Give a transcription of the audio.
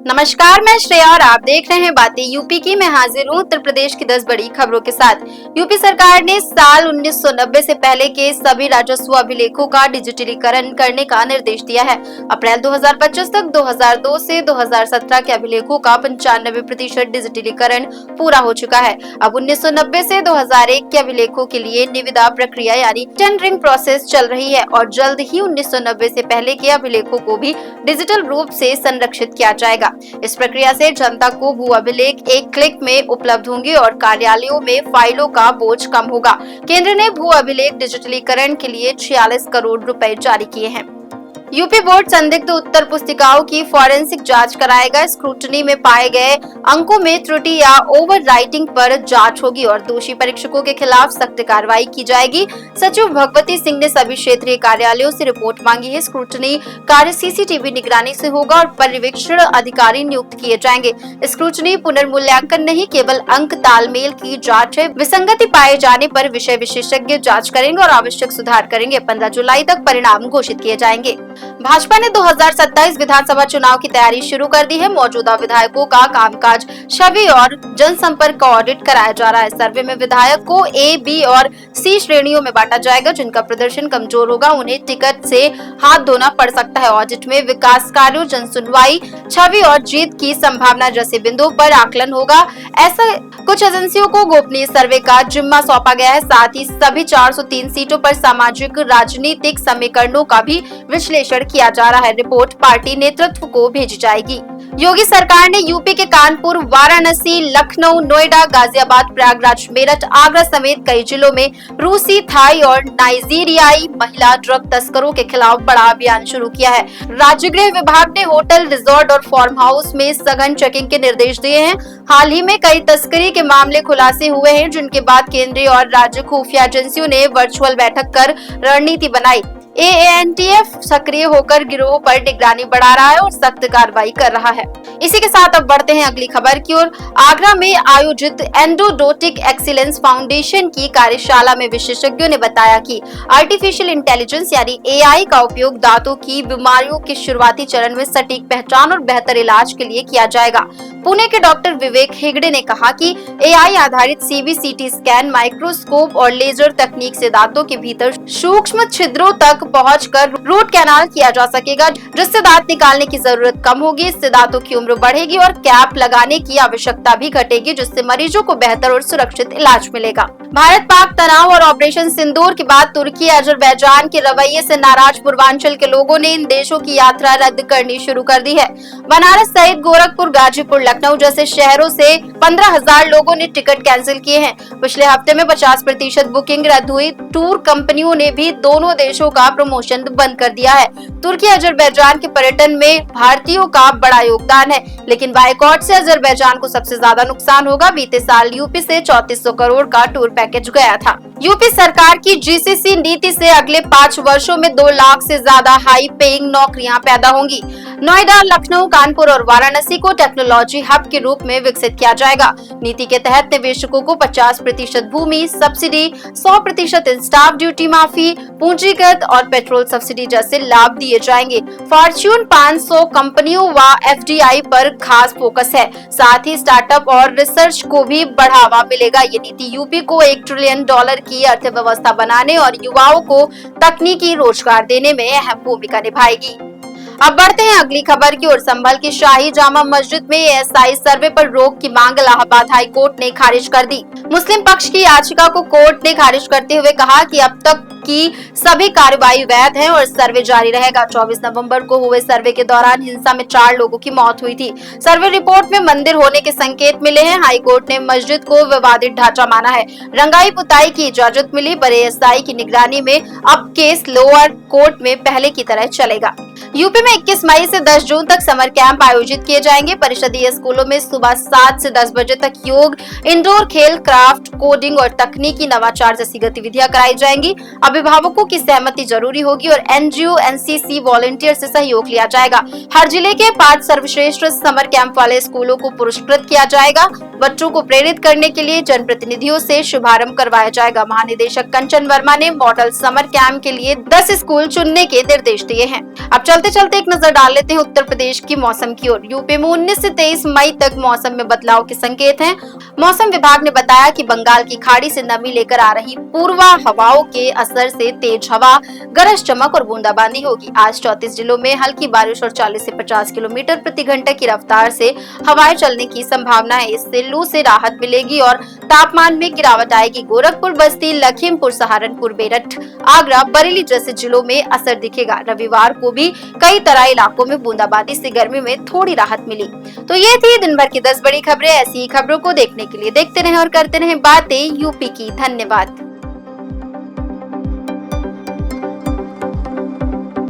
नमस्कार, मैं श्रेया और आप देख रहे हैं बातें यूपी की। मैं हाजिर हूं उत्तर प्रदेश की 10 बड़ी खबरों के साथ। यूपी सरकार ने साल 1990 से पहले के सभी राजस्व अभिलेखों का डिजिटलीकरण करने का निर्देश दिया है। अप्रैल 2025 तक 2002 से 2017 के अभिलेखों का 95% डिजिटलीकरण पूरा हो चुका है। अब 1990 से 2001 के अभिलेखों के लिए निविदा प्रक्रिया यानी टेंडरिंग प्रोसेस चल रही है और जल्द ही 1990 से पहले के अभिलेखों को भी डिजिटल रूप से संरक्षित किया जाएगा। इस प्रक्रिया से जनता को भू अभिलेख एक क्लिक में उपलब्ध होंगे और कार्यालयों में फाइलों का बोझ कम होगा। केंद्र ने भू अभिलेख डिजिटलीकरण के लिए 46 करोड़ रुपए जारी किए हैं। यूपी बोर्ड संदिग्ध उत्तर पुस्तिकाओं की फॉरेंसिक जांच कराएगा। स्क्रूटनी में पाए गए अंकों में त्रुटि या ओवर राइटिंग पर जांच होगी और दोषी परीक्षकों के खिलाफ सख्त कार्रवाई की जाएगी। सचिव भगवती सिंह ने सभी क्षेत्रीय कार्यालयों से रिपोर्ट मांगी है। स्क्रूटनी कार्य सीसीटीवी निगरानी से होगा और पर्यवेक्षण अधिकारी नियुक्त किए जाएंगे। स्क्रूटनी पुनर्मूल्यांकन नहीं, केवल अंक तालमेल की जाँच है। विसंगति पाए जाने पर विषय विशेषज्ञ जाँच करेंगे और आवश्यक सुधार करेंगे। 15 जुलाई तक परिणाम घोषित किए जाएंगे। भाजपा ने 2027 विधानसभा चुनाव की तैयारी शुरू कर दी है। मौजूदा विधायकों का कामकाज, छवि और जनसंपर्क का ऑडिट कराया जा रहा है। सर्वे में विधायक को ए, बी और सी श्रेणियों में बांटा जाएगा। जिनका प्रदर्शन कमजोर होगा उन्हें टिकट से हाथ धोना पड़ सकता है। ऑडिट में विकास कार्यों, जन सुनवाई, छवि और जीत की संभावना जैसे बिंदुओं पर आकलन होगा। ऐसा कुछ एजेंसियों को गोपनीय सर्वे का जिम्मा सौंपा गया है। साथ ही सभी 403 सीटों पर सामाजिक राजनीतिक समीकरणों का भी विश्लेषण किया जा रहा है। रिपोर्ट पार्टी नेतृत्व को भेजी जाएगी। योगी सरकार ने यूपी के कानपुर, वाराणसी, लखनऊ, नोएडा, गाजियाबाद, प्रयागराज, मेरठ, आगरा समेत कई जिलों में रूसी, थाई और नाइजीरियाई महिला ड्रग तस्करों के खिलाफ बड़ा अभियान शुरू किया है। राज्य गृह विभाग ने होटल, रिजॉर्ट और फार्म हाउस में सघन चेकिंग के निर्देश दिए हैं। हाल ही में कई तस्करी के मामले खुलासे हुए हैं, जिनके बाद केंद्रीय और राज्य खुफिया एजेंसियों ने वर्चुअल बैठक कर रणनीति बनाई। एएनटीएफ सक्रिय होकर गिरोह पर निगरानी बढ़ा रहा है और सख्त कार्रवाई कर रहा है। इसी के साथ अब बढ़ते हैं अगली खबर की ओर। आगरा में आयोजित एंडोडोटिक एक्सीलेंस फाउंडेशन की कार्यशाला में विशेषज्ञों ने बताया कि आर्टिफिशियल इंटेलिजेंस यानी एआई का उपयोग दांतों की बीमारियों के शुरुआती चरण में सटीक पहचान और बेहतर इलाज के लिए किया जाएगा। पुणे के डॉक्टर विवेक हेगड़े ने कहा कि एआई आधारित सीबीसीटी स्कैन, माइक्रोस्कोप और लेजर तकनीक से दांतों के भीतर सूक्ष्म छिद्रों तक पहुंचकर रूट कैनाल किया जा सकेगा, जिससे दांत निकालने की जरूरत कम होगी। इससे दांतों की उम्र बढ़ेगी और कैप लगाने की आवश्यकता भी घटेगी, जिससे मरीजों को बेहतर और सुरक्षित इलाज मिलेगा। भारत पाक तनाव और ऑपरेशन सिंदूर के बाद तुर्की, अजरबैजान के रवैये से नाराज पूर्वांचल के लोगों ने इन देशों की यात्रा रद्द करनी शुरू कर दी है। बनारस सहित गोरखपुर, गाजीपुर, लखनऊ जैसे शहरों से 15,000 लोगों ने टिकट कैंसिल किए हैं। पिछले हफ्ते में 50% बुकिंग रद्द हुई। टूर कंपनियों ने भी दोनों देशों का प्रमोशन बंद कर दिया है। तुर्की, अजरबैजान के पर्यटन में भारतीयों का बड़ा योगदान है, लेकिन बाइकॉट से अजरबैजान को सबसे ज्यादा नुकसान होगा। बीते साल यूपी से 3400 करोड़ का टूर पैकेज गया था। यूपी सरकार की जीसीसी नीति से अगले 5 वर्षों में 2 लाख से ज्यादा हाई पेइंग नौकरियां पैदा होंगी। नोएडा, लखनऊ, कानपुर और वाराणसी को टेक्नोलॉजी हब के रूप में विकसित किया जाएगा। नीति के तहत निवेशकों को 50% भूमि सब्सिडी, 100% स्टाफ ड्यूटी माफी, पूंजीगत और पेट्रोल सब्सिडी जैसे लाभ दिए जाएंगे। फॉर्च्यून 500 कंपनियों व एफडीआई पर खास फोकस है। साथ ही स्टार्टअप और रिसर्च को भी बढ़ावा मिलेगा। ये नीति यूपी को $1 ट्रिलियन की अर्थव्यवस्था बनाने और युवाओं को तकनीकी रोजगार देने में अहम भूमिका निभाएगी। अब बढ़ते हैं अगली खबर की ओर। संभल की शाही जामा मस्जिद में एएसआई सर्वे पर रोक की मांग इलाहाबाद हाई कोर्ट ने खारिज कर दी। मुस्लिम पक्ष की याचिका को कोर्ट ने खारिज करते हुए कहा कि अब तक की सभी कार्रवाई वैध है और सर्वे जारी रहेगा। 24 नवंबर को हुए सर्वे के दौरान हिंसा में 4 लोगों की मौत हुई थी। सर्वे रिपोर्ट में मंदिर होने के संकेत मिले हैं। हाई कोर्ट ने मस्जिद को विवादित ढांचा माना है। रंगाई पुताई की इजाजत मिली, पर एएसआई की निगरानी में अब केस लोअर कोर्ट में पहले की तरह चलेगा। यूपी में 21 मई से 10 जून तक समर कैंप आयोजित किए जाएंगे। परिषदीय स्कूलों में सुबह 7 से 10 बजे तक योग, इंडोर खेल, क्राफ्ट, कोडिंग और तकनीकी नवाचार जैसी गतिविधियां कराई जाएंगी। अब अभिभावकों की सहमति जरूरी होगी और एनजीओ, एनसीसी, वॉलंटियर से सहयोग लिया जाएगा। हर जिले के 5 सर्वश्रेष्ठ समर कैंप वाले स्कूलों को पुरस्कृत किया जाएगा। बच्चों को प्रेरित करने के लिए जनप्रतिनिधियों से शुभारंभ करवाया जाएगा। महानिदेशक कंचन वर्मा ने मॉडल समर कैंप के लिए 10 स्कूल चुनने के निर्देश दिए हैं। अब चलते चलते एक नजर डाल लेते हैं उत्तर प्रदेश की मौसम की ओर। यूपी में 19 से 23 मई तक मौसम में बदलाव के संकेत हैं। मौसम विभाग ने बताया कि बंगाल की खाड़ी से नमी लेकर आ रही पूर्वा हवाओं के असर से तेज हवा, गरज चमक और बूंदाबांदी होगी। आज 34 जिलों में हल्की बारिश और 40 से 50 किलोमीटर प्रति घंटे की रफ्तार से हवाएं चलने की संभावना है। इससे लू से राहत मिलेगी और तापमान में गिरावट आएगी। गोरखपुर, बस्ती, लखीमपुर, सहारनपुर, मेरठ, आगरा, बरेली जैसे जिलों में असर दिखेगा। रविवार को भी कई तराई इलाकों में बूंदाबांदी से गर्मी में थोड़ी राहत मिली। तो ये थी दिन भर की 10 बड़ी खबरें। ऐसी ही खबरों को देखने के लिए देखते रहें और करते रहें बातें यूपी की। धन्यवाद।